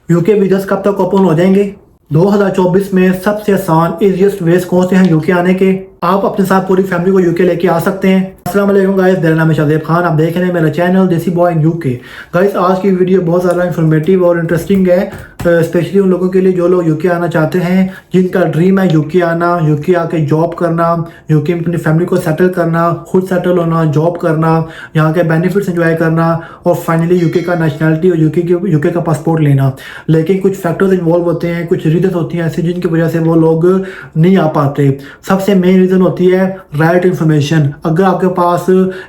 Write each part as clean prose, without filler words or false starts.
UK visa कब तक open हो जाएंगे? 2024 में सबसे आसान इजीएस्ट वेज कौन से हैं यूके आने के? आप अपने साथ पूरी फैमिली को यूके लेके आ सकते हैं। अस्सलाम वालेकुम गाइस, मेरा नाम है शादेब खान। आप देख रहे हैं मेरा चैनल देसी बॉय इन यूके। गाइस, आज की वीडियो बहुत ज़्यादा इन्फॉर्मेटिव और इंटरेस्टिंग है, स्पेशली उन लोगों के लिए जो लोग यूके आना चाहते हैं, जिनका ड्रीम है यूके आना, यूके आके जॉब करना, यूके में अपनी फैमिली को सेटल करना, खुद सेटल होना, जॉब करना, यहाँ के बेनिफिट्स एंजॉय करना और फाइनली यूके का नेशनलिटी और यूके का पासपोर्ट लेना। लेकिन कुछ फैक्टर्स इन्वॉल्व होते हैं, कुछ रीजन होती हैं ऐसी जिनकी वजह से वो लोग नहीं आ पाते। सबसे मेन रीज़न होती है राइट इन्फॉर्मेशन। अगर आपके पास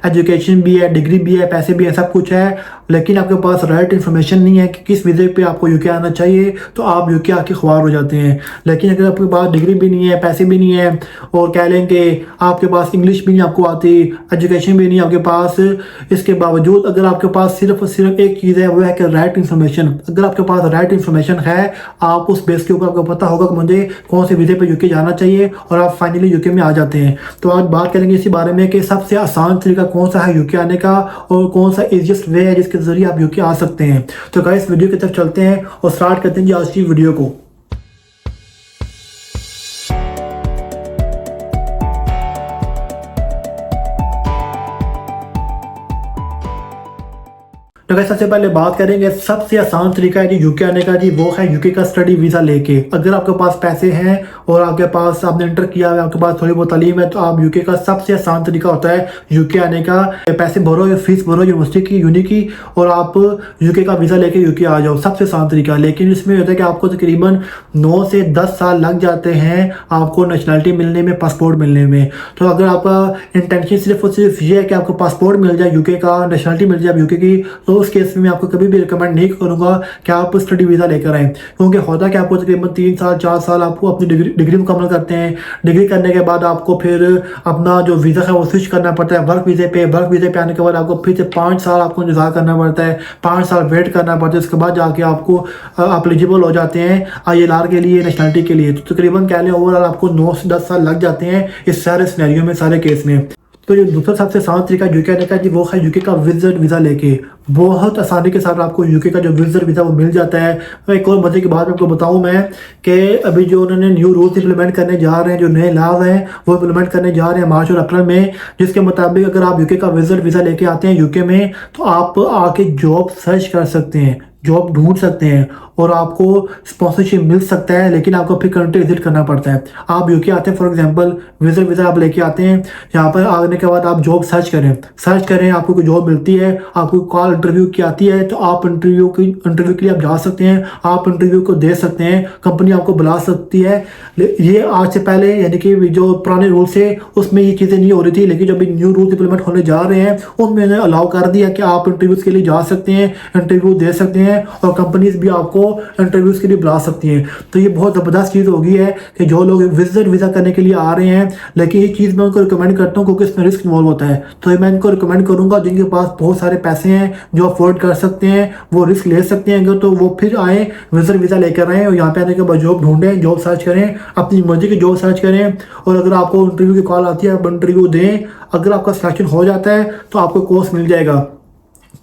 एजुकेशन भी है, डिग्री भी है, पैसे भी है, सब कुछ है, लेकिन आपके पास राइट इन्फॉर्मेशन नहीं है कि किस वीज़े पे आपको यूके आना चाहिए, तो आप यूके आके ख्वार हो जाते हैं। लेकिन अगर आपके पास डिग्री भी नहीं है, पैसे भी नहीं है और कह लें कि आपके पास इंग्लिश भी नहीं आपको आती, एजुकेशन भी नहीं आपके पास, इसके बावजूद अगर आपके पास सिर्फ और सिर्फ एक चीज़ है, वो है कि राइट इन्फॉर्मेशन। अगर आपके पास राइट इन्फॉर्मेशन है, आप उस बेस के ऊपर आपको पता होगा कि मुझे कौन से वीज़े पे यूके जाना चाहिए और आप फाइनली यूके में आ जाते हैं। तो आज बात करेंगे इसी बारे में कि सबसे आसान तरीका कौन सा है यूके आने का और कौन सा ईजीएस्ट वे है जिसके जरिए आप यूके आ सकते हैं। तो गाइस, वीडियो की तरफ चलते हैं और स्टार्ट करते हैं जी आज की वीडियो को। तो गाइस, सबसे पहले बात करेंगे सबसे आसान तरीका है जी यूके आने का जी, वो है यूके का स्टडी वीज़ा लेके। अगर आपके पास पैसे हैं और आपके पास आपने इंटर किया है, आपके पास थोड़ी बहुत तालीम है, तो आप यूके का सबसे आसान तरीका होता है यूके आने का। पैसे भरो, फीस भरो यूनिवर्सिटी की, यूनी की, और आप यूके का वीज़ा लेके यूके आ जाओ। सबसे आसान तरीका। लेकिन इसमें होता है कि आपको तकरीबन 9 से 10 साल लग जाते हैं आपको नेशनलिटी मिलने में, पासपोर्ट मिलने में। तो अगर आपका इंटेंशन सिर्फ और सिर्फ ये है कि आपको पासपोर्ट मिल जाए यूके का, नेशनलिटी मिल जाए यूके की, तो उस केस में मैं आपको कभी भी रिकमेंड नहीं करूंगा कि आप स्टडी वीज़ा लेकर आएँ। क्योंकि होता है कि आपको तकरीबन 3 साल 4 साल आपको अपनी डिग्री मुकम्मल करते हैं। डिग्री करने के बाद आपको फिर अपना जो वीज़ा है वो स्विच करना पड़ता है वर्क वीज़े पे। वर्क वीज़े पे आने के बाद आपको फिर से 5 साल आपको इंतजार करना पड़ता है, 5 साल वेट करना पड़ता है। उसके बाद जाके आपको आप एलिजिबल हो जाते हैं ILR के लिए, नेशनलिटी के लिए। तो तकरीबन कह लें ओवरऑल आपको 9 से 10 साल लग जाते हैं इस सारे सिनेरियो में, सारे केस में। तो जो दूसरा सबसे आसान तरीका यूके आने का जी, वो है यूके का विजिट वीज़ा लेके। बहुत आसानी के साथ आपको यूके का जो विजिट वीज़ा वो मिल जाता है। एक और मजे की बात आपको बताऊं मैं कि अभी जो उन्होंने न्यू रूल्स इंप्लीमेंट करने जा रहे हैं, जो नए लॉज हैं वो इंप्लीमेंट करने जा रहे हैं मार्च और अप्रैल में, जिसके मुताबिक अगर आप यूके का विजिट वीज़ा लेके आते हैं यूके में, तो आप आके जॉब सर्च कर सकते हैं, जॉब ढूंढ सकते हैं और आपको स्पॉन्सरशिप मिल सकता है। लेकिन आपको फिर कंट्री विजिट करना पड़ता है। आप यूके आते हैं, फॉर एग्जांपल विजिट वीज़ा आप लेके आते हैं, यहाँ पर आने के बाद आप जॉब सर्च करें, आपको कोई जॉब मिलती है, आपको कॉल इंटरव्यू की आती है, तो आप इंटरव्यू के लिए आप जा सकते हैं, आप इंटरव्यू को दे सकते हैं, कंपनी आपको बुला सकती है। ये आज से पहले यानी कि जो पुराने रूल्स है उसमें ये चीज़ें नहीं हो रही थी, लेकिन जब न्यू रूल्स इंप्लीमेंट होने जा रहे हैं उनमें अलाउ कर दिया कि आप इंटरव्यूज़ के लिए जा सकते हैं, इंटरव्यू दे सकते हैं और कंपनीज भी आपको इंटरव्यूज़ के लिए बुला सकती हैं। तो ये बहुत ज़बरदस्त चीज़ हो गई है कि जो लोग विजिट वीज़ा करने के लिए आ रहे हैं। लेकिन ये चीज़ मैं उनको रिकमेंड करता हूँ क्योंकि इसमें रिस्क इन्वॉल्व होता है। तो मैं इनको रिकमेंड करूँगा जिनके पास बहुत सारे पैसे हैं, जो अफोर्ड कर सकते हैं, वो रिस्क ले सकते हैं, तो वो फिर आए, विजिट वीज़ा लेकर आएँ और यहाँ पे आने के बाद जॉब ढूंढें, जॉब सर्च करें, अपनी मर्जी की जॉब सर्च करें। और अगर आपको इंटरव्यू की कॉल आती है, आप इंटरव्यू दें। अगर आपका सिलेक्शन हो जाता है तो आपको कोर्स मिल जाएगा।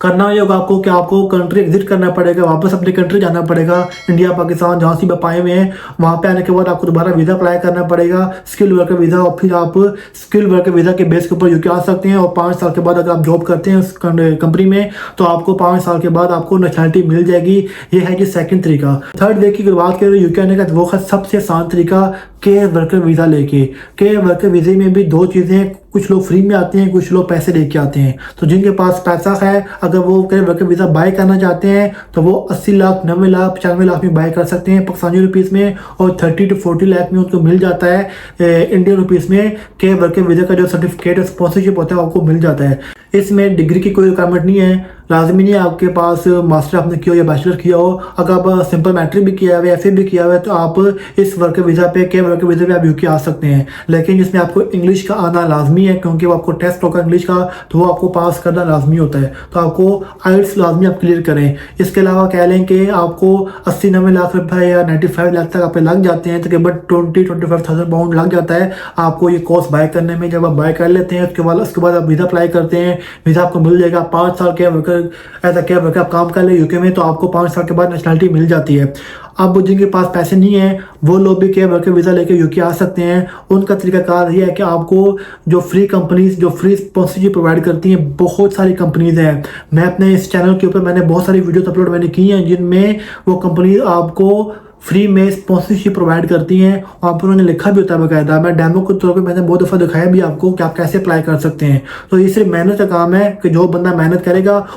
करना ये होगा आपको कि आपको कंट्री एग्जिट करना पड़ेगा, वापस अपनी कंट्री जाना पड़ेगा, इंडिया पाकिस्तान जहाँ से पाए हुए हैं। वहाँ पे आने के बाद आपको दोबारा वीज़ा अप्लाई करना पड़ेगा, स्किल वर्कर वीज़ा, और फिर आप स्किल वर्कर वीज़ा के बेस के ऊपर यूके आ सकते हैं। और 5 साल के बाद अगर आप जॉब करते हैं उस कंपनी में, तो आपको 5 साल के बाद आपको नेशनलिटी मिल जाएगी। ये है जी सेकंड तरीका। थर्ड वे की अगर बात करें यूके आने का, तो वो है सबसे आसान तरीका के वर्कर वीज़ा लेके। के वर्कर वीज़े में भी 2 चीज़ें, कुछ लोग फ्री में आते हैं, कुछ लोग पैसे लेके आते हैं। तो जिनके पास पैसा है, अगर वो वर्कर वीज़ा बाय करना चाहते हैं, तो वो 80 लाख, 90 लाख, 95 लाख में बाय कर सकते हैं पाकिस्तानी रुपीज़ में, और 30 to 40 लाख में उनको मिल जाता है इंडियन रुपीज़ में। के वर्कर वीज़ा का जो सर्टिफिकेट स्पॉन्सरशिप होता है आपको मिल जाता है। इसमें डिग्री की कोई रिक्वायरमेंट नहीं है, लाजमी नहीं है आपके पास मास्टर आपने किया हो या बैचलर किया हो। अगर आप सिंपल मैट्रिक भी किया हुआ है, FA भी किया हुआ है, तो आप इस वर्कर वीज़ा पे, के वर्कर वीज़ा पे आप यूके आ सकते हैं। लेकिन इसमें आपको इंग्लिश का आना लाजमी है, क्योंकि वो आपको टेस्ट होगा इंग्लिश का, तो वो आपको पास करना लाजमी होता है। तो आपको IELTS लाजमी आप क्लियर करें। इसके अलावा कह लें कि आपको 80-90 लाख रुपये या 95 लाख तक आप लग जाते हैं, तकरीबन 20-25,000 पाउंड लग जाता है आपको ये कोर्स बाय करने में। जब आप बाय कर लेते हैं उसके बाद आप वीज़ा अप्लाई करते हैं, वीज़ा आपको मिल जाएगा। 5 साल के वर्कर अगर एज अ केयर वर्कर आप काम कर ले यूके में तो आपको 5 साल के बाद नेशनलिटी मिल जाती है। अब जिनके पास पैसे नहीं है वो लोग भी केयर वर्कर वीज़ा लेकर यूके आ सकते हैं। उनका तरीकाकार ये है कि आपको जो फ्री कंपनीज जो फ्री स्पॉन्सरशिप प्रोवाइड करती हैं, बहुत सारी कंपनीज हैं। मैं अपने इस चैनल के ऊपर मैंने बहुत सारी वीडियोस अपलोड मैंने की हैं जिनमें वो कंपनी आपको फ्री में स्पॉन्सरशिप प्रोवाइड करती हैं। वहाँ पर उन्होंने लिखा भी होता है बाकायदा। मैं डेमो के तौर पे मैंने बहुत दफ़ा दिखाया भी आपको कि आप कैसे अप्लाई कर सकते हैं। तो ये सिर्फ मेहनत का काम है कि जो बंदा मेहनत करेगा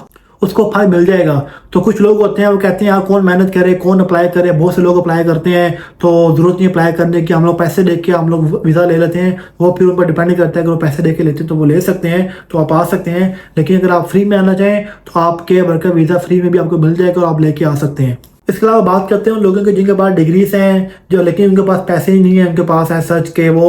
उसको फल मिल जाएगा। तो कुछ लोग होते हैं वो कहते हैं यार कौन मेहनत करे, कौन अप्लाई करे। बहुत से लोग अप्लाई करते हैं तो ज़रूरत नहीं अप्लाई करने की, हम लोग पैसे दे के हम लोग वीज़ा ले लेते हैं। वो फिर उन पर डिपेंड करता है, अगर वो पैसे दे के लेते हैं तो वो ले सकते हैं, तो आप आ सकते हैं। लेकिन अगर आप फ्री में आना चाहें तो आपके वर्कर वीज़ा फ्री में भी आपको मिल जाएगा और आप लेके आ सकते हैं। इसके अलावा बात करते हैं उन लोगों के जिनके पास डिग्रीज हैं जो, लेकिन उनके पास पैसे ही नहीं है उनके पास है सच के वो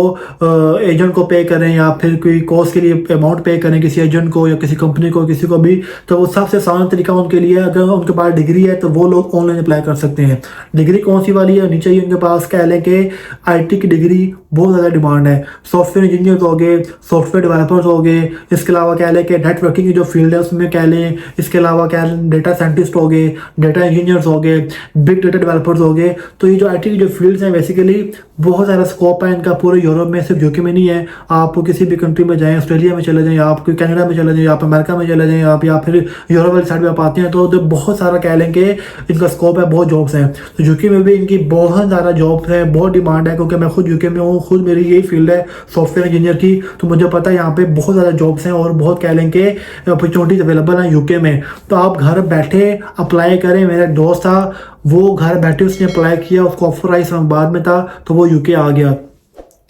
एजेंट को पे करें या फिर कोई कोर्स के लिए अमाउंट पे करें किसी एजेंट को या किसी कंपनी को, किसी को भी। तो वो सबसे आसान तरीका उनके लिए, अगर उनके पास डिग्री है तो वो लोग ऑनलाइन अप्लाई कर सकते हैं। डिग्री कौन सी वाली है होनी चाहिए उनके पास, कह लें कि IT की डिग्री बहुत ज़्यादा डिमांड है। सॉफ्टवेयर इंजीनियर हो गए, सॉफ्टवेयर डेवलपर्स हो गए, इसके अलावा कह लें कि नेटवर्किंग की जो फील्ड है उसमें कह लें, इसके अलावा कह लें डेटा साइंटिस्ट हो गए, डेटा इंजीनियर्स हो गए, बिग डेटा डेवलपर्स हो गए। तो ये जो IT की जो फील्ड्स हैं बेसिकली बहुत ज़्यादा स्कोप है इनका पूरे यूरोप में, सिर्फ यूके में नहीं है। आप किसी भी कंट्री में जाएं, ऑस्ट्रेलिया में चले जाएं, आप कनाडा में चले जाएं, आप अमेरिका में चले जाएं, आप या फिर यूरोप वाली साइड में आप आते हैं तो बहुत सारा कह लें कि इनका स्कोप है, बहुत जॉब्स हैं। तो यूके में भी इनकी बहुत ज़्यादा जॉब्स हैं, बहुत डिमांड है, क्योंकि मैं खुद यूके में हूँ, खुद मेरी यही फील्ड है सॉफ्टवेयर इंजीनियर की। तो मुझे पता है यहाँ पे बहुत ज़्यादा जॉब्स हैं और बहुत कह लें कि अपॉर्चुनिटीज़ अवेलेबल हैं यूके में। तो आप घर बैठे अप्लाई करें। मेरा दोस्त था वो घर बैठे उसने अप्लाई किया, उसको ऑफर आई इस्लामाबाद में था तो वो यूके आ गया।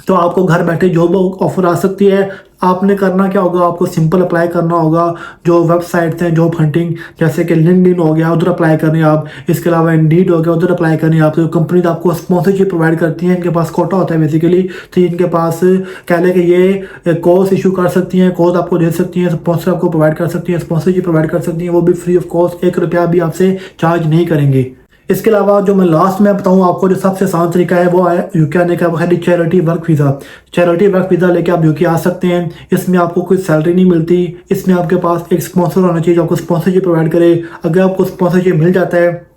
तो आपको घर बैठे जॉब ऑफर आ सकती है। आपने करना क्या होगा, आपको सिंपल अप्लाई करना होगा। जो वेबसाइट्स हैं जॉब हंटिंग जैसे कि लिंक्डइन हो गया उधर अप्लाई करनी आप, इसके अलावा इंडीड हो गया उधर अप्लाई करनी आप। तो कंपनी आपको स्पॉन्सरशिप प्रोवाइड करती हैं, इनके पास कोटा होता है बेसिकली। तो इनके पास कह लें कि ये कोर्स इशू कर सकती हैं, कोर्स आपको दे सकती हैं, स्पॉन्सर आपको प्रोवाइड कर सकती हैं, स्पॉन्सरशिप प्रोवाइड कर सकती हैं, वो भी फ्री ऑफ कॉस्ट, 1 रुपया भी आपसे चार्ज नहीं करेंगे। इसके अलावा जो मैं लास्ट में बताऊं आपको, जो सबसे आसान तरीका है वो है यूके आने का, वो है charity work visa. Charity work visa लेके आप यूके आ सकते हैं। इसमें आपको कोई सैलरी नहीं मिलती, इसमें आपके पास एक स्पॉन्सर होना चाहिए जो आपको स्पॉन्सरशिप प्रोवाइड करे। अगर आपको स्पॉन्सरशिप मिल जाता है,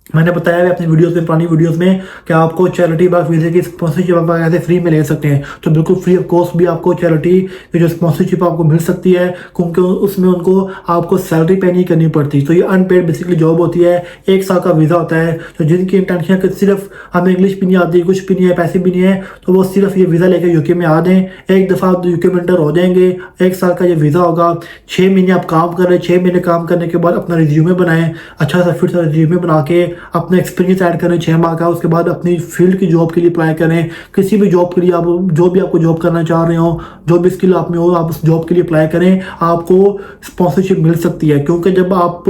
मैंने बताया है अपनी वीडियोस में, पुरानी वीडियोस में, कि आपको चैरिटी वर्क वीज़े की स्पॉन्सरशिप आप ऐसे फ्री में ले सकते हैं। तो बिल्कुल फ्री ऑफ कॉस्ट भी आपको चैरिटी की जो स्पॉन्सरशिप आपको मिल सकती है, क्योंकि उसमें उनको आपको सैलरी पे नहीं करनी पड़ती। तो ये अनपेड बेसिकली जॉब होती है, 1 साल का वीज़ा होता है। तो जिनकी इंटेंशन है कि सिर्फ हमें इंग्लिश भी नहीं आती, कुछ भी नहीं है, पैसे भी नहीं है, तो वो सिर्फ ये वीज़ा लेकर यूके में आ दें। एक दफ़ा आप यूके में एंटर हो जाएंगे, 1 साल का ये वीज़ा होगा। 6 महीने आप काम कर रहे हैं, 6 महीने काम करने के बाद अपना रिज्यूमे बनाएं, अच्छा सा फिट सा रिज्यूमे बना के अपना एक्सपीरियंस ऐड करें 6 माह का। उसके बाद अपनी फील्ड की जॉब के लिए अप्लाई करें। किसी भी जॉब के लिए आप जो भी आपको जॉब करना चाह रहे हो, जो भी स्किल आप में हो, आप उस जॉब के लिए अप्लाई करें, आपको स्पॉन्सरशिप मिल सकती है। क्योंकि जब आप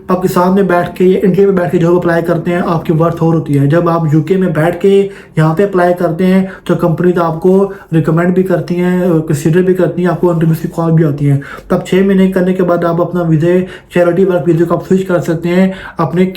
पाकिस्तान में बैठ के या इंडिया में बैठ के जॉब अप्लाई करते हैं आपकी वर्थ और होती है। जब आप यूके में बैठ के यहाँ पे अप्लाई करते हैं तो कंपनी तो आपको रिकमेंड भी करती हैं, कंसीडर भी करती हैं, आपको इंटरव्यू की कॉल भी आती है। तब 6 महीने करने के बाद आप अपना वीज़े चैरिटी वर्क वीज़े को आप स्विच कर सकते हैं अपने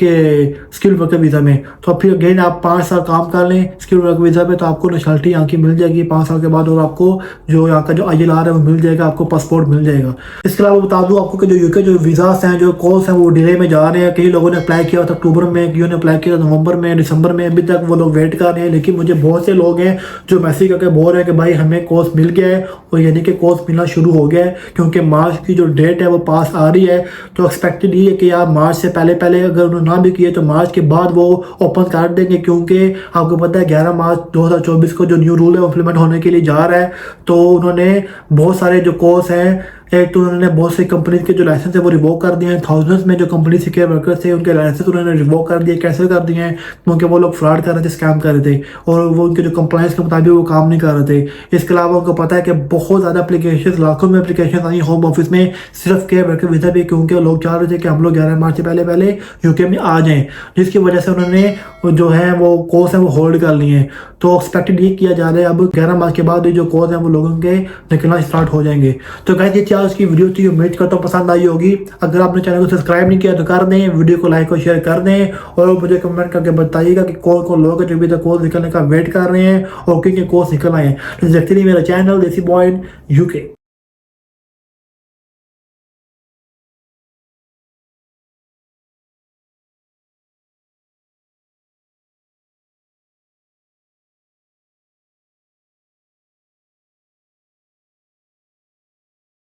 स्किल वर्कर वीज़ा में। तो फिर अगेन आप 5 साल काम कर लें स्किल वर्क वीज़ा पे, तो आपको नेशनलिटी यहाँ की मिल जाएगी 5 साल के बाद, और आपको जो यहाँ का जो ILR है वो मिल जाएगा, आपको पासपोर्ट मिल जाएगा। इसके अलावा बता दूँ आपको कि जो यूके जो वीज़ास हैं, जो कोर्स हैं, वो डिले में जा रहे हैं। कई लोगों ने अप्लाई किया था अक्टूबर में, कईयों ने अप्लाई किया था नवंबर में, दिसंबर में, अभी तक वो लोग वेट कर रहे हैं। लेकिन मुझे बहुत से लोग हैं जो मैसेज करके बोल रहे हैं कि भाई हमें कोर्स मिल गया है, और यानी कि कोर्स मिलना शुरू हो गया है, क्योंकि मार्च की जो डेट है वो पास आ रही है। तो एक्सपेक्टेड ये है कि यार मार्च से पहले अगर उन्होंने ना भी किए तो मार्च के बाद वो ओपन कर देंगे, क्योंकि आपको पता है 11 मार्च 2024 को जो न्यू रूल है इम्प्लीमेंट होने के लिए जा रहा है। तो उन्होंने बहुत सारे जो कोर्स हैं, एक तो उन्होंने बहुत सी कंपनी के जो लाइसेंस है वो रिवोक कर दिए हैं। थाउजेंड्स में जो कंपनी से केयर वर्कर्स थे उनके लाइसेंस उन्होंने रिवोक कर दिए, कैंसिल कर दिए हैं, क्योंकि वो लोग फ्रॉड कर रहे थे, स्कैम कर रहे थे, और वो उनके जो कंप्लाइंस के मुताबिक वो काम नहीं कर रहे थे। इसके अलावा उनको पता है कि बहुत ज़्यादा एप्लीकेशन, लाखों में एप्लीकेशन आई होम ऑफिस में सिर्फ केयर वर्कर वीज़ा भी, क्योंकि लोग चाह रहे थे कि हम लोग 11 मार्च से पहले यूके में आ जाएँ, जिसकी वजह से उन्होंने जो है वो कोर्स है वो होल्ड कर लिए हैं। तो एक्सपेक्टेड ये किया जा रहा है अब 11 मार्च के बाद जो कोर्स है वो लोगों के निकलना स्टार्ट हो जाएंगे। तो गाइस ये थी आज की वीडियो थी, उम्मीद करता हूँ पसंद आई होगी। अगर आपने चैनल को सब्सक्राइब नहीं किया तो कर दें, वीडियो को लाइक और शेयर कर दें, और मुझे कमेंट करके बताइएगा कि कौन कौन लोग जो भी कोर्स निकलने का वेट कर रहे हैं और किन कोर्स निकल आए हैं। तो देखते रहिए मेरा चैनल देसी बॉय इन यूके।